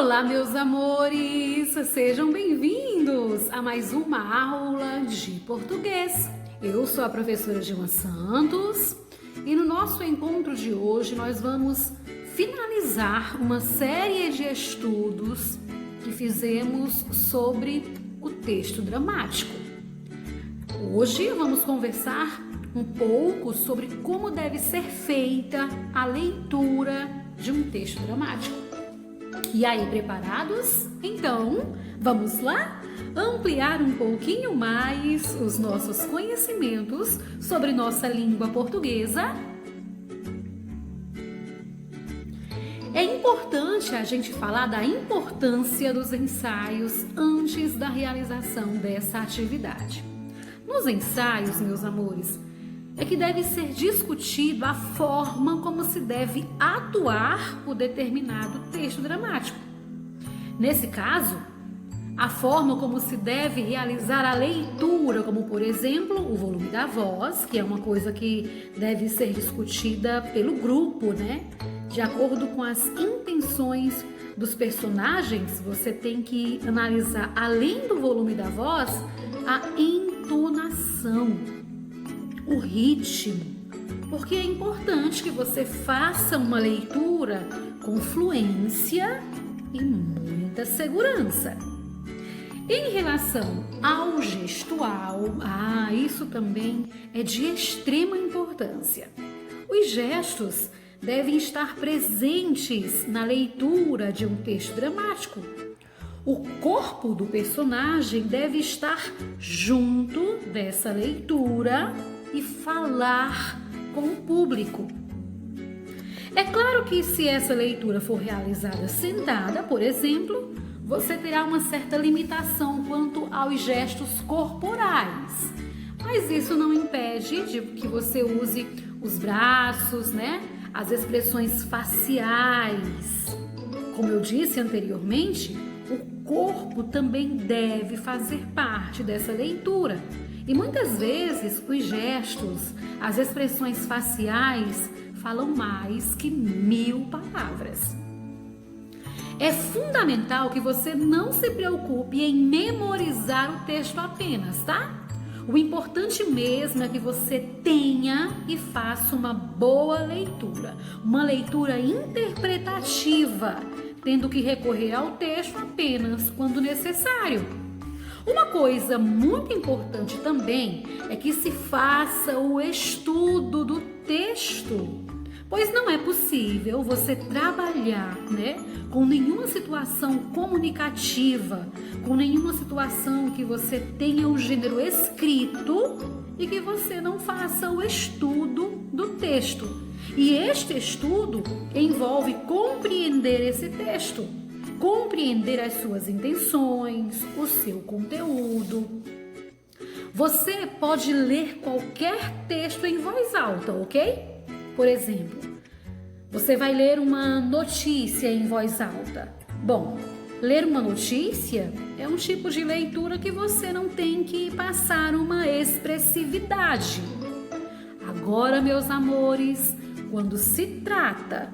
Olá, meus amores! Sejam bem-vindos a mais uma aula de português. Eu sou a professora Gilma Santos e no nosso encontro de hoje nós vamos finalizar uma série de estudos que fizemos sobre o texto dramático. Hoje vamos conversar um pouco sobre como deve ser feita a leitura de um texto dramático. E aí, preparados? Então, vamos lá ampliar um pouquinho mais os nossos conhecimentos sobre nossa língua portuguesa? É importante a gente falar da importância dos ensaios antes da realização dessa atividade. Nos ensaios, meus amores, é que deve ser discutido a forma como se deve atuar o determinado texto dramático. Nesse caso, a forma como se deve realizar a leitura, como por exemplo, o volume da voz, que é uma coisa que deve ser discutida pelo grupo, né? De acordo com as intenções dos personagens, você tem que analisar, além do volume da voz, a entonação, o ritmo, porque é importante que você faça uma leitura com fluência e muita segurança. Em relação ao gestual, isso também é de extrema importância. Os gestos devem estar presentes na leitura de um texto dramático. O corpo do personagem deve estar junto dessa leitura e falar com o público. É claro que se essa leitura for realizada sentada, por exemplo, você terá uma certa limitação quanto aos gestos corporais. Mas isso não impede de que você use os braços, né? As expressões faciais. Como eu disse anteriormente, o corpo também deve fazer parte dessa leitura. E muitas vezes os gestos, as expressões faciais falam mais que 1000 palavras. É fundamental que você não se preocupe em memorizar o texto apenas, tá? O importante mesmo é que você tenha e faça uma boa leitura, uma leitura interpretativa, tendo que recorrer ao texto apenas quando necessário. Uma coisa muito importante também é que se faça o estudo do texto, pois não é possível você trabalhar, com nenhuma situação comunicativa, com nenhuma situação que você tenha o gênero escrito e que você não faça o estudo do texto. E este estudo envolve compreender esse texto, compreender as suas intenções, o seu conteúdo. Você pode ler qualquer texto em voz alta, ok? Por exemplo, você vai ler uma notícia em voz alta. Bom, ler uma notícia é um tipo de leitura que você não tem que passar uma expressividade. Agora, meus amores, quando se trata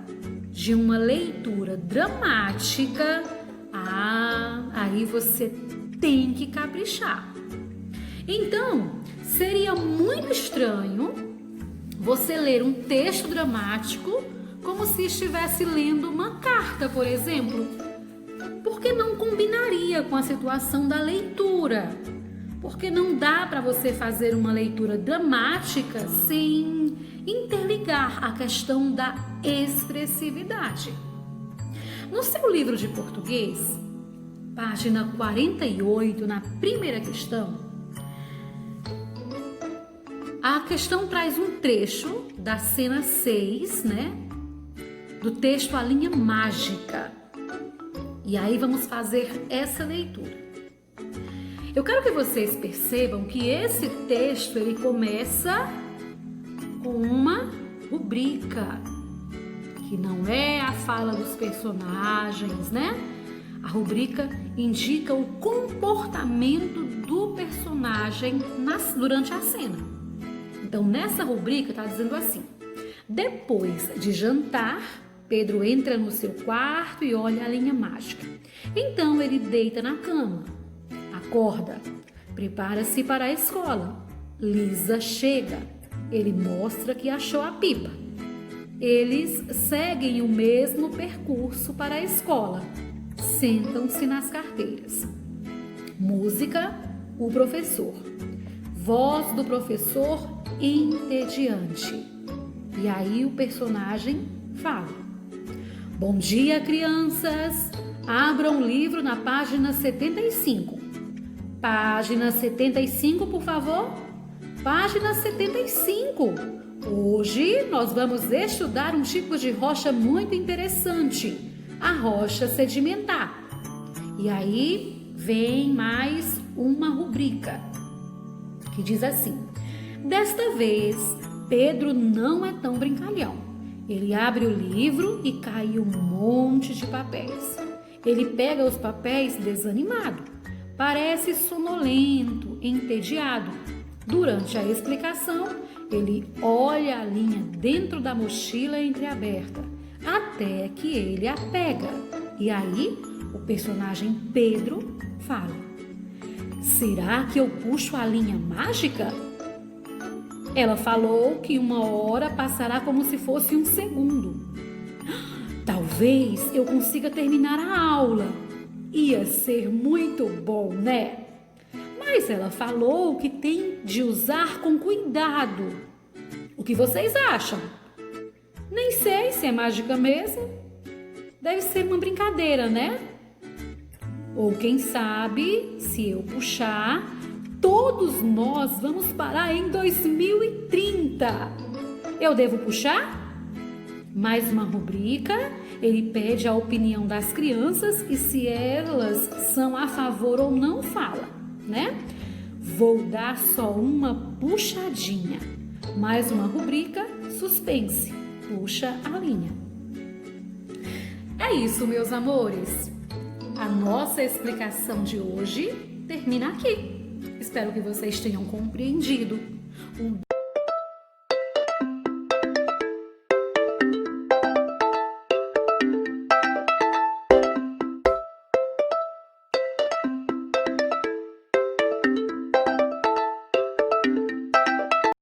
de uma leitura dramática, aí você tem que caprichar. Então, seria muito estranho você ler um texto dramático como se estivesse lendo uma carta, por exemplo, porque não combinaria com a situação da leitura, porque não dá para você fazer uma leitura dramática sem interligar a questão da expressividade. No seu livro de português, página 48, na primeira questão, a questão traz um trecho da cena 6, do texto A Linha Mágica. E aí vamos fazer essa leitura. Eu quero que vocês percebam que esse texto ele começa com uma rubrica, que não é a fala dos personagens, A rubrica indica o comportamento do personagem durante a cena. Então, nessa rubrica está dizendo assim: depois de jantar, Pedro entra no seu quarto e olha a linha mágica. Então ele deita na cama, acorda, prepara-se para a escola. Lisa chega, ele mostra que achou a pipa. Eles seguem o mesmo percurso para a escola, sentam-se nas carteiras. Música, o professor. Voz do professor entediante. E aí o personagem fala: Bom dia, crianças! Abram o livro na página 75. Página 75, por favor. Página 75. Hoje nós vamos estudar um tipo de rocha muito interessante, a rocha sedimentar. E aí vem mais uma rubrica que diz assim: Desta vez, Pedro não é tão brincalhão. Ele abre o livro e cai um monte de papéis. Ele pega os papéis desanimado, parece sonolento, entediado. Durante a explicação, ele olha a linha dentro da mochila entreaberta, até que ele a pega. E aí, o personagem Pedro fala: Será que eu puxo a linha mágica? Ela falou que uma hora passará como se fosse um segundo. Talvez eu consiga terminar a aula. Ia ser muito bom, né? Mas ela falou que tem de usar com cuidado. O que vocês acham? Nem sei se é mágica mesmo. Deve ser uma brincadeira, né? Ou quem sabe, se eu puxar, todos nós vamos parar em 2030. Eu devo puxar? Mais uma rubrica, ele pede a opinião das crianças e se elas são a favor ou não, fala, né? Vou dar só uma puxadinha. Mais uma rubrica, suspense, puxa a linha. É isso, meus amores. A nossa explicação de hoje termina aqui. Espero que vocês tenham compreendido.